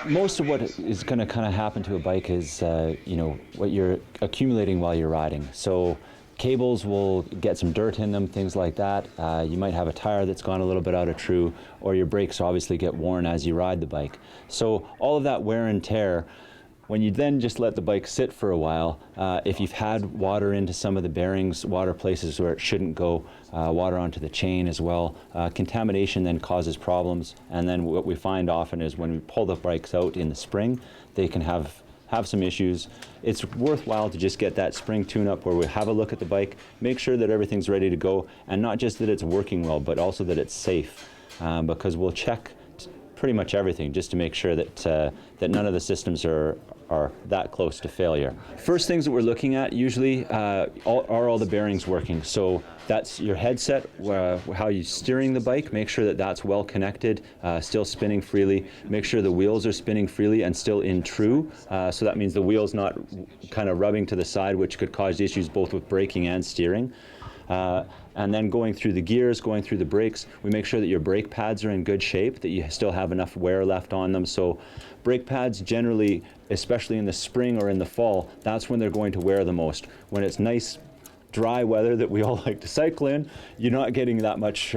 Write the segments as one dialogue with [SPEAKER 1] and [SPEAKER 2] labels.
[SPEAKER 1] Most of what is going to kind of happen to a bike is, what you're accumulating while you're riding. So cables will get some dirt in them, things like that. You might have a tire that's gone a little bit out of true, or your brakes obviously get worn as you ride the bike. So all of that wear and tear, when you then just let the bike sit for a while, if you've had water into some of the bearings, water places where it shouldn't go, water onto the chain as well, contamination then causes problems. And then what we find often is when we pull the bikes out in the spring, they can have some issues. It's worthwhile to just get that spring tune-up where we have a look at the bike, make sure that everything's ready to go, and not just that it's working well, but also that it's safe, because we'll check pretty much everything just to make sure that that none of the systems are that close to failure. First things that we're looking at usually are all the bearings working. So that's your headset, how you're steering the bike, make sure that that's well connected, still spinning freely, make sure the wheels are spinning freely and still in true. So that means the wheel's not kind of rubbing to the side, which could cause issues both with braking and steering. And then going through the gears, going through the brakes, we make sure that your brake pads are in good shape, that you still have enough wear left on them. So brake pads generally, especially in the spring or in the fall, that's when they're going to wear the most. When it's nice, dry weather that we all like to cycle in, you're not getting that much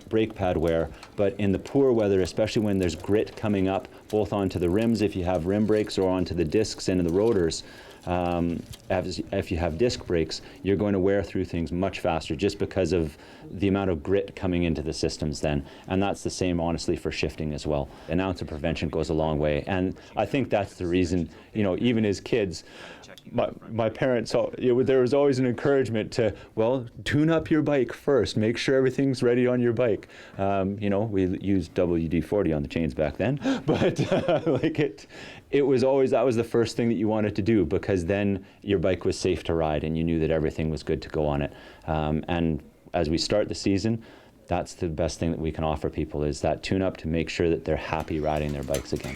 [SPEAKER 1] brake pad wear. But in the poor weather, especially when there's grit coming up, both onto the rims if you have rim brakes or onto the discs and the rotors, if you have disc brakes, you're going to wear through things much faster just because of the amount of grit coming into the systems then. And that's the same, honestly, for shifting as well. An ounce of prevention goes a long way. And I think that's the reason, even as kids, my parents, there was always an encouragement to, well, tune up your bike first. Make sure everything's ready on your bike. We used WD-40 on the chains back then, but it was always, that was the first thing that you wanted to do, because then your bike was safe to ride and you knew that everything was good to go on it. And as we start the season, that's the best thing that we can offer people, is that tune-up to make sure that they're happy riding their bikes again.